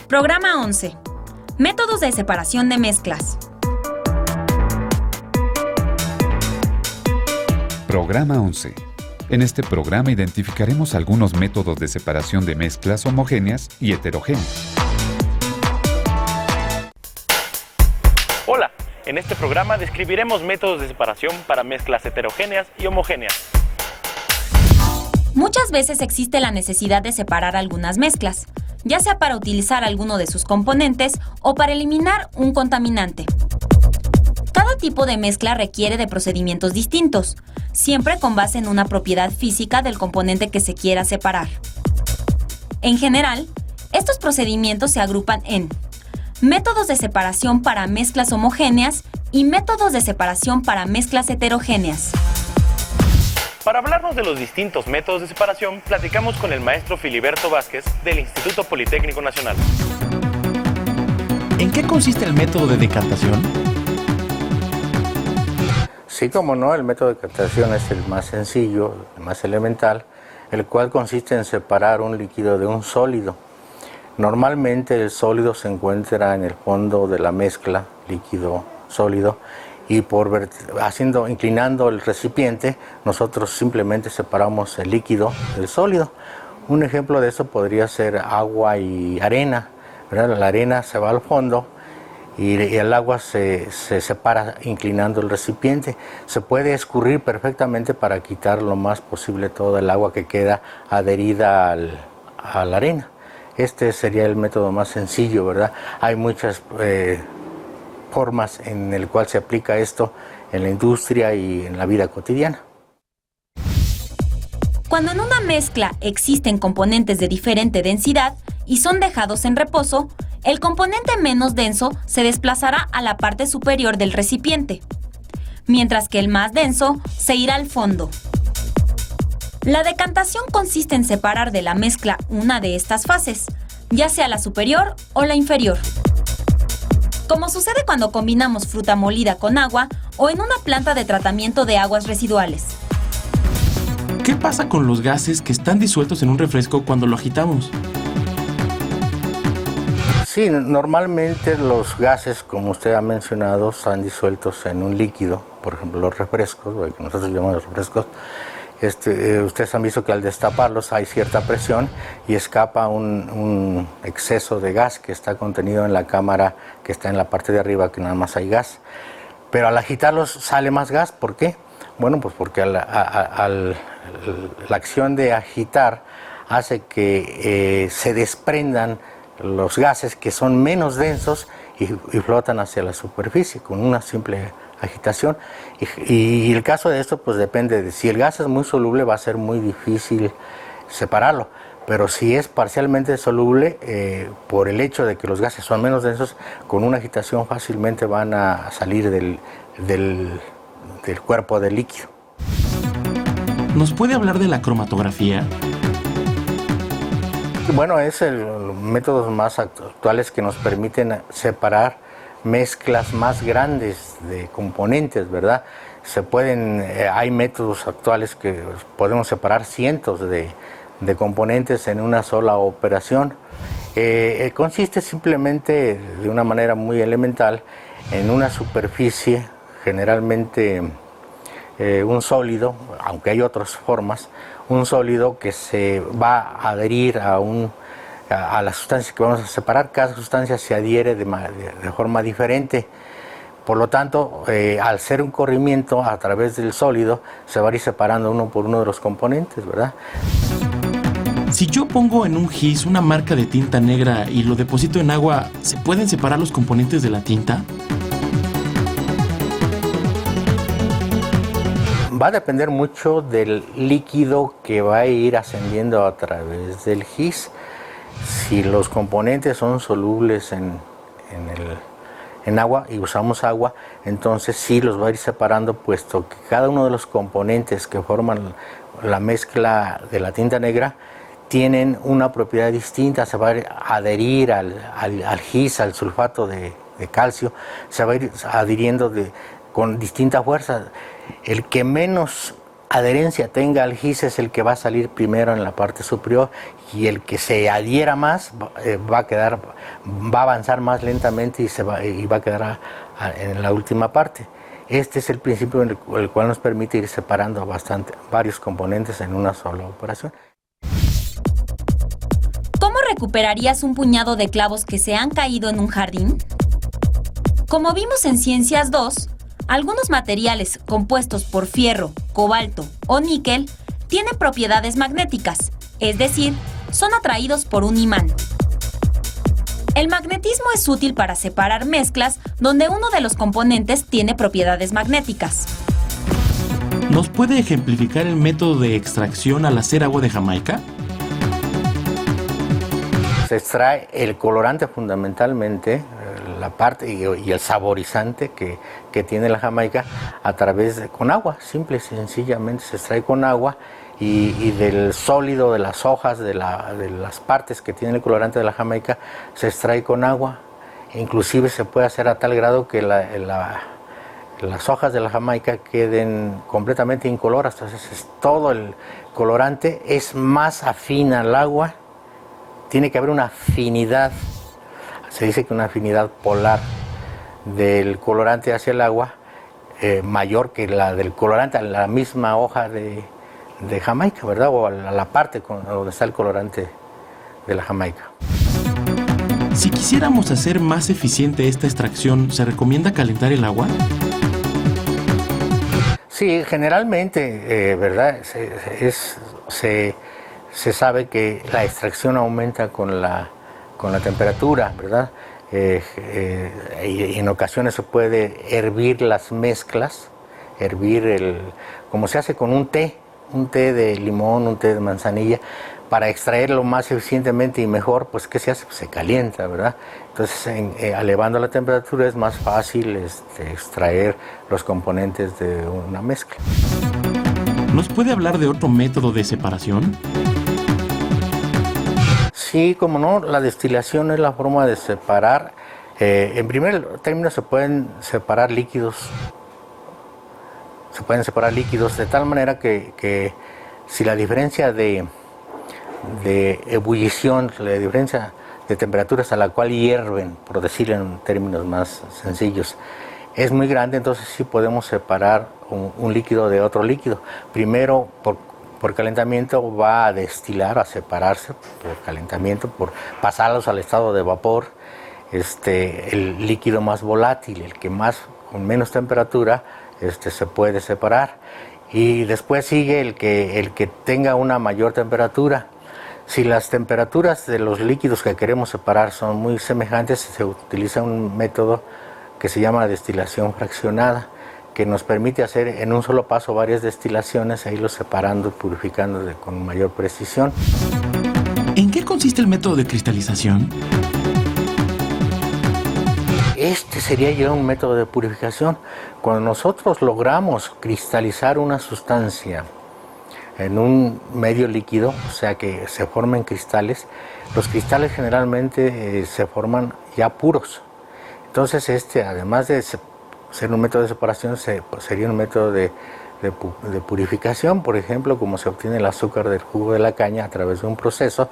Programa 11. Métodos de separación de mezclas. Programa 11. En este programa identificaremos algunos métodos de separación de mezclas homogéneas y heterogéneas. Hola, en este programa describiremos métodos de separación para mezclas heterogéneas y homogéneas. Muchas veces existe la necesidad de separar algunas mezclas, ya sea para utilizar alguno de sus componentes o para eliminar un contaminante. Cada tipo de mezcla requiere de procedimientos distintos, siempre con base en una propiedad física del componente que se quiera separar. En general, estos procedimientos se agrupan en métodos de separación para mezclas homogéneas y métodos de separación para mezclas heterogéneas. Para hablarnos de los distintos métodos de separación, platicamos con el maestro Filiberto Vázquez del Instituto Politécnico Nacional. ¿En qué consiste el método de decantación? Sí, como no, el método de decantación es el más sencillo, el más elemental, el cual consiste en separar un líquido de un sólido. Normalmente el sólido se encuentra en el fondo de la mezcla, líquido-sólido, y inclinando el recipiente, nosotros simplemente separamos el líquido del sólido. Un ejemplo de eso podría ser agua y arena, ¿verdad? La arena se va al fondo y el agua se separa inclinando el recipiente. Se puede escurrir perfectamente para quitar lo más posible todo el agua que queda adherida a la arena. Este sería el método más sencillo, ¿verdad? Hay muchas formas en el cual se aplica esto en la industria y en la vida cotidiana. Cuando en una mezcla existen componentes de diferente densidad y son dejados en reposo, el componente menos denso se desplazará a la parte superior del recipiente, mientras que el más denso se irá al fondo. La decantación consiste en separar de la mezcla una de estas fases, ya sea la superior o la inferior. Como sucede cuando combinamos fruta molida con agua o en una planta de tratamiento de aguas residuales. ¿Qué pasa con los gases que están disueltos en un refresco cuando lo agitamos? Sí, normalmente los gases, como usted ha mencionado, están disueltos en un líquido, por ejemplo los refrescos, lo que nosotros llamamos refrescos. Ustedes han visto que al destaparlos hay cierta presión y escapa un exceso de gas que está contenido en la cámara que está en la parte de arriba, que nada más hay gas. Pero al agitarlos sale más gas, ¿por qué? Bueno, pues porque la acción de agitar hace que se desprendan los gases que son menos densos y flotan hacia la superficie con una simple agitación. Y el caso de esto pues depende de si el gas es muy soluble, va a ser muy difícil separarlo, pero si es parcialmente soluble, por el hecho de que los gases son menos densos, con una agitación fácilmente van a salir del cuerpo del líquido. ¿Nos puede hablar de la cromatografía? Bueno, es los métodos más actuales que nos permiten separar mezclas más grandes de componentes, ¿verdad? Hay métodos actuales que podemos separar cientos de componentes en una sola operación. Consiste simplemente de una manera muy elemental en una superficie, generalmente un sólido, aunque hay otras formas, un sólido que se va a adherir a la sustancia que vamos a separar. Cada sustancia se adhiere de forma diferente. Por lo tanto, al ser un corrimiento a través del sólido, se va a ir separando uno por uno de los componentes, ¿verdad? Si yo pongo en un gis una marca de tinta negra y lo deposito en agua, ¿se pueden separar los componentes de la tinta? Va a depender mucho del líquido que va a ir ascendiendo a través del gis. Si los componentes son solubles en en agua y usamos agua, entonces sí los va a ir separando, puesto que cada uno de los componentes que forman la mezcla de la tinta negra tienen una propiedad distinta, se va a adherir al gis, al sulfato de calcio, se va a ir adhiriendo con distinta fuerza. El que menos adherencia tenga al gis es el que va a salir primero en la parte superior, y el que se adhiera más va a avanzar más lentamente y va a quedar en la última parte. Este es el principio en el cual nos permite ir separando varios componentes en una sola operación. ¿Cómo recuperarías un puñado de clavos que se han caído en un jardín? Como vimos en Ciencias 2, algunos materiales compuestos por fierro, cobalto o níquel tienen propiedades magnéticas, es decir, son atraídos por un imán. El magnetismo es útil para separar mezclas donde uno de los componentes tiene propiedades magnéticas. ¿Nos puede ejemplificar el método de extracción al hacer agua de Jamaica? Se extrae el colorante fundamentalmente, la parte y el saborizante que tiene la Jamaica con agua, simple y sencillamente se extrae con agua, y del sólido de las hojas, de las partes que tiene el colorante de la Jamaica, se extrae con agua. Inclusive se puede hacer a tal grado que las hojas de la Jamaica queden completamente incoloras, entonces todo el colorante es más afín al agua. Tiene que haber una afinidad, se dice que una afinidad polar del colorante hacia el agua mayor que la del colorante a la misma hoja de Jamaica, ¿verdad? O a la parte donde está el colorante de la Jamaica. Si quisiéramos hacer más eficiente esta extracción, ¿se recomienda calentar el agua? Sí, generalmente, ¿verdad? Se sabe que la extracción aumenta con la temperatura, ¿verdad? Y en ocasiones se puede hervir las mezclas, como se hace con un té de limón, un té de manzanilla, para extraerlo más eficientemente y mejor. Pues ¿qué se hace? Pues se calienta, ¿verdad? Entonces, elevando la temperatura es más fácil extraer los componentes de una mezcla. ¿Nos puede hablar de otro método de separación? Sí, como no, la destilación es la forma de separar. En primer término se pueden separar líquidos. Se pueden separar líquidos de tal manera que si la diferencia de ebullición, la diferencia de temperaturas a la cual hierven, por decirlo en términos más sencillos, es muy grande, entonces sí podemos separar un líquido de otro líquido. Primero, por calentamiento va a destilar, a separarse por calentamiento, por pasarlos al estado de vapor. El líquido más volátil, el que con menos temperatura, se puede separar. Y después sigue el que tenga una mayor temperatura. Si las temperaturas de los líquidos que queremos separar son muy semejantes, se utiliza un método que se llama destilación fraccionada, que nos permite hacer en un solo paso varias destilaciones e irlos separando, purificando con mayor precisión. ¿En qué consiste el método de cristalización? Este sería ya un método de purificación. Cuando nosotros logramos cristalizar una sustancia en un medio líquido, o sea que se formen cristales, los cristales generalmente se forman ya puros. Entonces además de ser un método de separación, sería un método de purificación. Por ejemplo, como se obtiene el azúcar del jugo de la caña a través de un proceso,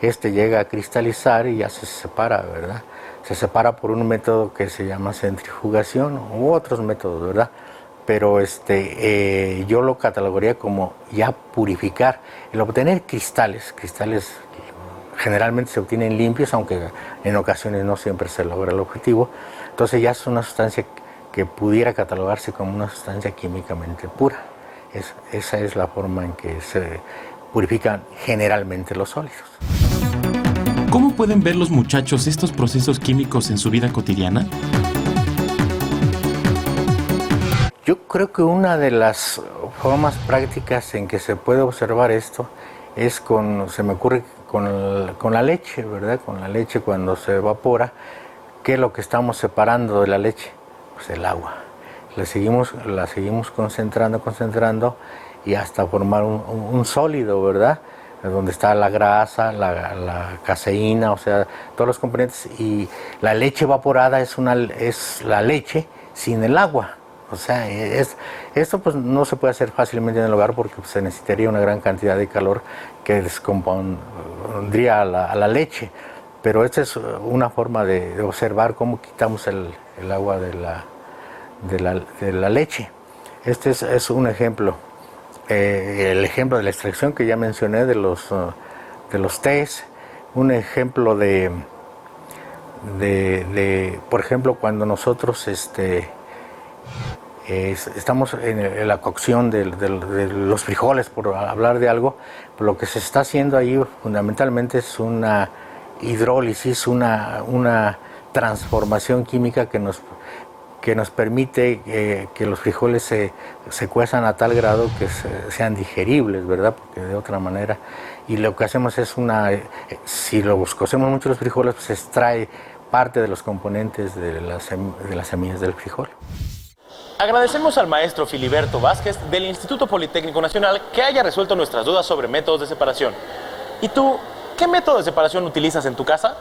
llega a cristalizar y ya se separa, ¿verdad? Se separa por un método que se llama centrifugación u otros métodos, ¿verdad? Pero yo lo catalogaría como ya purificar. El obtener cristales generalmente se obtienen limpios, aunque en ocasiones no siempre se logra el objetivo. Entonces ya es una sustancia que pudiera catalogarse como una sustancia químicamente pura. Esa es la forma en que se purifican generalmente los sólidos. ¿Cómo pueden ver los muchachos estos procesos químicos en su vida cotidiana? Yo creo que una de las formas prácticas en que se puede observar esto es se me ocurre con la leche, ¿verdad? Con la leche cuando se evapora, ¿qué es lo que estamos separando de la leche? Pues el agua. La seguimos concentrando y hasta formar un sólido, ¿verdad? Donde está la grasa, la caseína, o sea, todos los componentes. Y la leche evaporada es la leche sin el agua. O sea, esto pues no se puede hacer fácilmente en el hogar porque pues, se necesitaría una gran cantidad de calor que descompondría a la leche. Pero esta es una forma de observar cómo quitamos el agua de la leche. Este es un ejemplo. El ejemplo de la extracción que ya mencioné de los tés. Un ejemplo por ejemplo, cuando nosotros estamos en la cocción de los frijoles, por hablar de algo, lo que se está haciendo ahí fundamentalmente es una hidrólisis, una transformación química que nos permite que los frijoles se cuezan a tal grado que sean digeribles, ¿verdad? Porque de otra manera, y lo que hacemos es si los cocemos mucho los frijoles, pues se extrae parte de los componentes de las semillas del frijol. Agradecemos al maestro Filiberto Vázquez del Instituto Politécnico Nacional que haya resuelto nuestras dudas sobre métodos de separación. ¿Y tú, qué método de separación utilizas en tu casa?